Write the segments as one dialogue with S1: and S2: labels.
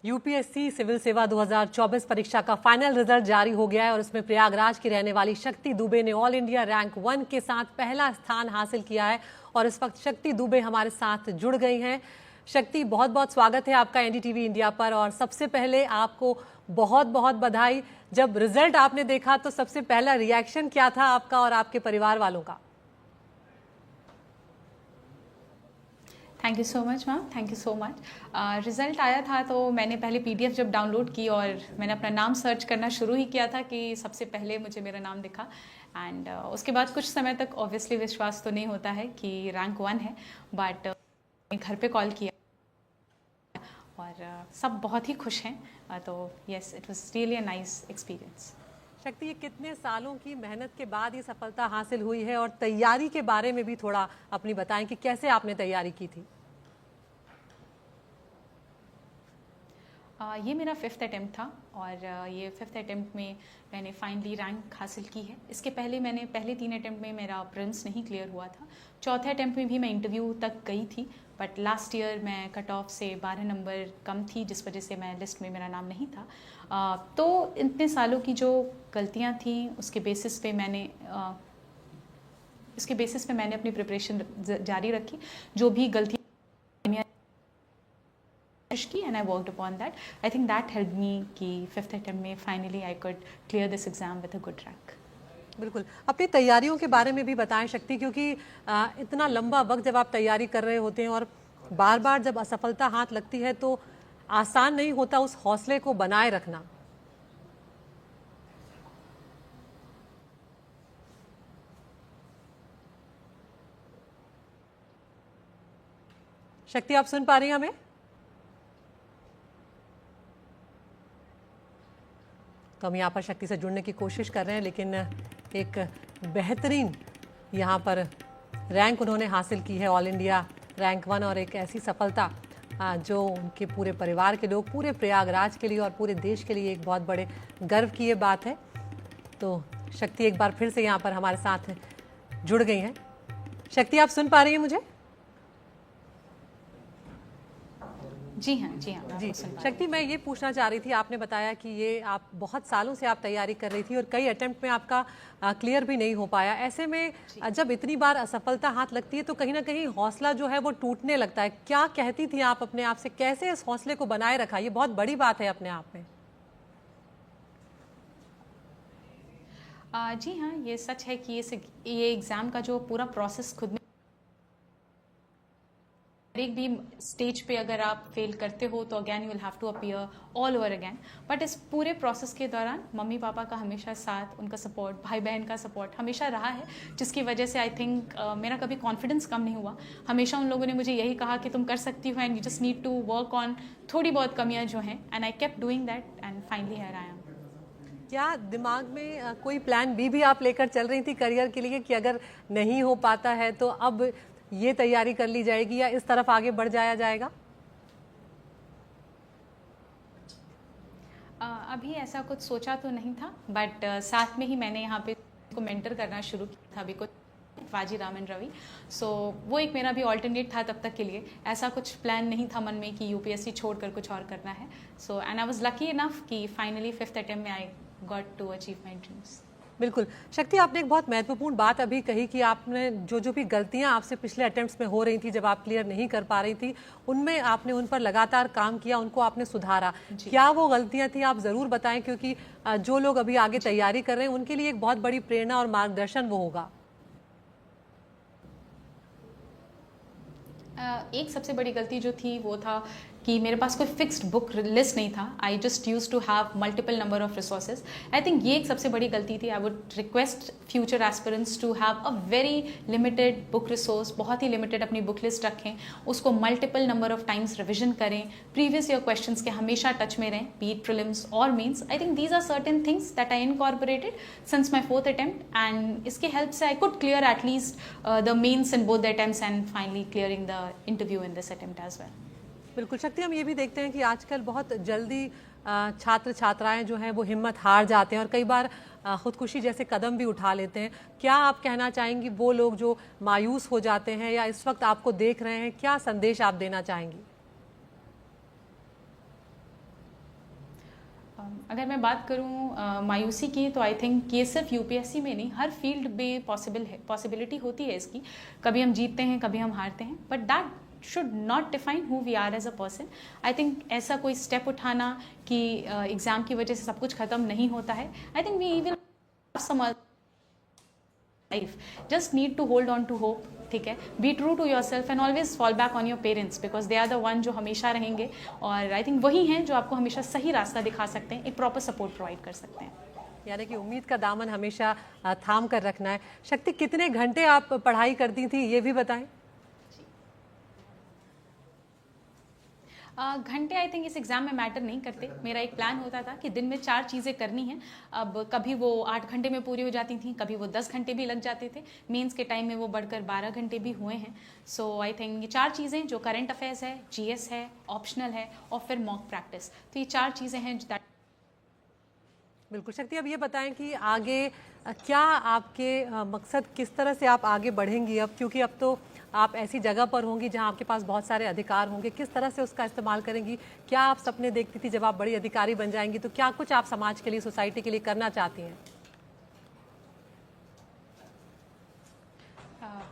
S1: UPSC civil सेवा 2024 परीक्षा का फाइनल रिजल्ट जारी हो गया है और इसमें प्रयागराज की रहने वाली शक्ति दुबे ने ऑल इंडिया रैंक 1 के साथ पहला स्थान हासिल किया है और इस वक्त शक्ति दुबे हमारे साथ जुड़ गई हैं। शक्ति, बहुत बहुत स्वागत है आपका एनडीटीवी इंडिया पर। और सबसे पहले आपको बहुत बहुत बधाई। जब रिजल्ट आपने देखा तो सबसे पहला रिएक्शन क्या था आपका और आपके परिवार वालों का?
S2: Thank you so much ma'am, thank you so much. Result आया था तो मैंने पहले पीडीएफ जब डाउनलोड की और मैंने अपना नाम सर्च करना शुरू ही किया था कि सबसे पहले मुझे मेरा नाम दिखा। एंड उसके बाद कुछ समय तक ऑब्वियसली विश्वास तो नहीं होता है कि रैंक 1 है, बट घर पे कॉल किया और सब बहुत ही खुश हैं। तो yes, it was really a nice experience.
S1: शक्ति, ये कितने सालों की मेहनत के बाद ये सफलता हासिल हुई है और तैयारी के बारे में भी थोड़ा अपनी बताएं कि कैसे आपने तैयारी की थी?
S2: ये मेरा 5th अटेम्प्ट था और ये 5th अटेम्प्ट में मैंने फाइनली रैंक हासिल की है। इसके पहले मैंने पहले 3 अटेम्प्ट में मेरा प्रिलिम्स नहीं क्लियर हुआ था। चौथे अटेम्प्ट में भी मैं इंटरव्यू तक गई थी, बट लास्ट ईयर मैं कट ऑफ से 12 नंबर कम थी, जिस वजह से मैं लिस्ट में मेरा नाम नहीं था। तो इतने सालों की जो गलतियाँ थी उसके बेसिस पे मैंने अपनी प्रिपरेशन जारी रखी। जो भी गलतियाँ की and I worked upon that. I think that helped me कि 5th attempt में finally I could clear this exam with a good rank.
S1: बिल्कुल, अपनी तैयारियों के बारे में भी बताएं शक्ति, क्योंकि इतना लंबा वक्त जब आप तैयारी कर रहे होते हैं और बार बार जब असफलता हाथ लगती है तो आसान नहीं होता उस हौसले को बनाए रखना। शक्ति, आप सुन पा रही हैं हमें? तो हम यहाँ पर शक्ति से जुड़ने की कोशिश कर रहे हैं, लेकिन एक बेहतरीन यहाँ पर रैंक उन्होंने हासिल की है, ऑल इंडिया रैंक 1, और एक ऐसी सफलता जो उनके पूरे परिवार के लोग, पूरे प्रयागराज के लिए और पूरे देश के लिए एक बहुत बड़े गर्व की ये बात है। तो शक्ति एक बार फिर से यहाँ पर हमारे साथ जुड़ गई हैं। शक्ति, आप सुन पा रही हैं मुझे?
S2: जी हाँ
S1: जी शक्ति, मैं ये पूछना चाह रही थी, आपने बताया कि ये आप बहुत सालों से आप तैयारी कर रही थी और कई अटेम्प्ट में आपका क्लियर भी नहीं हो पाया। ऐसे में जब इतनी बार असफलता हाथ लगती है तो कहीं ना कहीं हौसला जो है वो टूटने लगता है। क्या कहती थी आप अपने आप से, कैसे इस हौसले को बनाए रखा? ये बहुत बड़ी बात है अपने आप में।
S2: जी हाँ, ये सच है कि ये एग्ज़ाम का जो पूरा प्रोसेस खुद में, एक भी स्टेज पे अगर आप फेल करते हो तो again you will have to appear all over again. But इस पूरे प्रोसेस के दौरान मम्मी पापा का हमेशा साथ, उनका सपोर्ट, भाई बहन का सपोर्ट हमेशा रहा है, जिसकी वजह से आई थिंक मेरा कभी कॉन्फिडेंस कम नहीं हुआ। हमेशा उन लोगों ने मुझे यही कहा कि तुम कर सकती हो and you just need to work on थोड़ी बहुत कमियाँ जो हैं, and I kept doing that and finally here I am.
S1: क्या दिमाग में कोई प्लान बी भी आप लेकर चल रही थी करियर के लिए कि अगर नहीं हो पाता है तो अब ये तैयारी कर ली जाएगी या इस तरफ आगे बढ़ जाया जाएगा?
S2: अभी ऐसा कुछ सोचा तो नहीं था, बट साथ में ही मैंने यहाँ पे को मेंटर करना शुरू किया था अभी कुछ, वाजी रामन रवि। सो वो एक मेरा भी ऑल्टरनेट था तब तक के लिए। ऐसा कुछ प्लान नहीं था मन में कि यूपीएससी छोड़कर कुछ और करना है। So and I was lucky enough कि फाइनली 5th अटेम्प्ट में I got to achieve my dreams.
S1: बिल्कुल शक्ति, आपने एक बहुत महत्वपूर्ण बात अभी कही कि आपने जो भी गलतियां आपसे पिछले अटेम्प्ट्स में हो रही थी, जब आप क्लियर नहीं कर पा रही थी, उनमें आपने उन पर लगातार काम किया, उनको आपने सुधारा। क्या वो गलतियां थी, आप ज़रूर बताएं, क्योंकि जो लोग अभी आगे तैयारी कर रहे हैं उनके लिए एक बहुत बड़ी प्रेरणा और मार्गदर्शन वो होगा।
S2: एक सबसे बड़ी गलती जो थी वो था कि मेरे पास कोई फिक्स्ड बुक लिस्ट नहीं था। I just use to have multiple number of resources. I think ये एक सबसे बड़ी गलती थी। I would request future aspirants to have a very limited book resource, बहुत ही लिमिटेड अपनी बुक लिस्ट रखें, उसको multiple number of times revision करें, प्रीवियस ईयर क्वेश्चंस के हमेशा टच में रहें, बी इट प्रीलिम्स और mains. I think these are certain things that I incorporated since my 4th attempt, and इसके हेल्प से I could clear at least the mains in both the attempts and finally clearing the interview in this attempt as well.
S1: बिल्कुल शक्ति, हम ये भी देखते हैं कि आजकल बहुत जल्दी छात्र छात्राएं जो हैं वो हिम्मत हार जाते हैं और कई बार खुदकुशी जैसे कदम भी उठा लेते हैं। क्या आप कहना चाहेंगी वो लोग जो मायूस हो जाते हैं या इस वक्त आपको देख रहे हैं, क्या संदेश आप देना चाहेंगी?
S2: अगर मैं बात करूं मायूसी की, तो आई थिंक ये सिर्फ यूपीएससी में नहीं, हर फील्ड में पॉसिबिलिटी होती है इसकी। कभी हम जीतते हैं, कभी हम हारते हैं, but that should not define who we are as a person. I think ऐसा कोई स्टेप उठाना कि एग्ज़ाम की वजह से सब कुछ ख़त्म नहीं होता है, I think we will sum life, just need to hold on to hope, ठीक है, be true to your self and always fall back on your parents, because they are the one जो हमेशा रहेंगे, और आई थिंक वही हैं जो आपको हमेशा सही रास्ता दिखा सकते हैं, एक प्रॉपर सपोर्ट प्रोवाइड कर सकते हैं।
S1: यानी कि उम्मीद का दामन हमेशा थाम कर रखना है। शक्ति, कितने घंटे आप पढ़ाई करती थी, ये भी बताएं।
S2: घंटे आई थिंक इस एग्ज़ाम में मैटर नहीं करते। मेरा एक प्लान होता था कि दिन में 4 चीज़ें करनी हैं। अब कभी वो 8 घंटे में पूरी हो जाती थी, कभी वो 10 घंटे भी लग जाते थे। मेंस के टाइम में वो बढ़कर 12 घंटे भी हुए हैं। सो आई थिंक ये 4 चीज़ें जो करंट अफेयर्स है, जीएस है, ऑप्शनल है और फिर मॉक प्रैक्टिस, तो ये 4 चीज़ें हैं दैट।
S1: बिल्कुल शक्ति, अब ये बताएं कि आगे क्या आपके मकसद, किस तरह से आप आगे बढ़ेंगी अब, क्योंकि अब तो आप ऐसी जगह पर होंगी जहां आपके पास बहुत सारे अधिकार होंगे, किस तरह से उसका इस्तेमाल करेंगी? क्या आप सपने देखती थी जब आप बड़ी अधिकारी बन जाएंगी, तो क्या कुछ आप समाज के लिए, सोसाइटी के लिए करना चाहती हैं?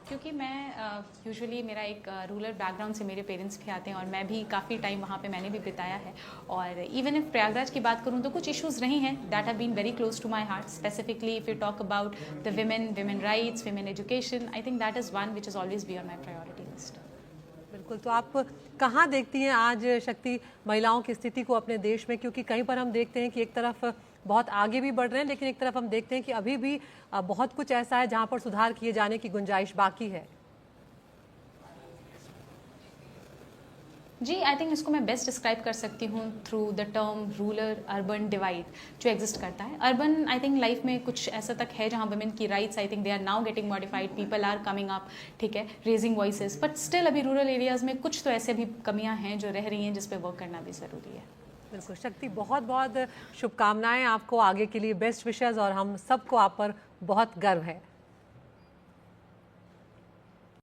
S2: क्योंकि मैं यूजुअली मेरा एक रूरल बैकग्राउंड से मेरे पेरेंट्स भी आते हैं, और मैं भी काफ़ी टाइम वहाँ पे मैंने भी बिताया है। और इवन इफ प्रयागराज की बात करूँ तो कुछ इश्यूज़ रही हैं that have been very close to my heart, specifically if you talk about the women rights, women education, I think that is one which is always be on my priority list.
S1: बिल्कुल, तो आप कहाँ देखती हैं आज शक्ति महिलाओं की स्थिति को अपने देश में? क्योंकि कहीं पर हम देखते हैं कि एक तरफ बहुत आगे भी बढ़ रहे हैं, लेकिन एक तरफ हम देखते हैं कि अभी भी बहुत कुछ ऐसा है जहाँ पर सुधार किए जाने की गुंजाइश बाकी है।
S2: जी, आई थिंक इसको मैं बेस्ट डिस्क्राइब कर सकती हूँ through the term rural urban divide जो एग्जिस्ट करता है। अर्बन आई थिंक लाइफ में कुछ ऐसा तक है जहाँ वुमेन की rights I think they are now getting modified, people are coming up, ठीक है, रेजिंग वॉइसेस, बट स्टिल अभी रूरल एरियाज़ में कुछ तो ऐसे भी कमियाँ हैं जो रह रही हैं, जिस पे वर्क करना भी ज़रूरी है।
S1: बिल्कुल शक्ति, बहुत बहुत शुभकामनाएं आपको आगे के लिए, बेस्ट विशेज़, और हम सबको आप पर बहुत गर्व है।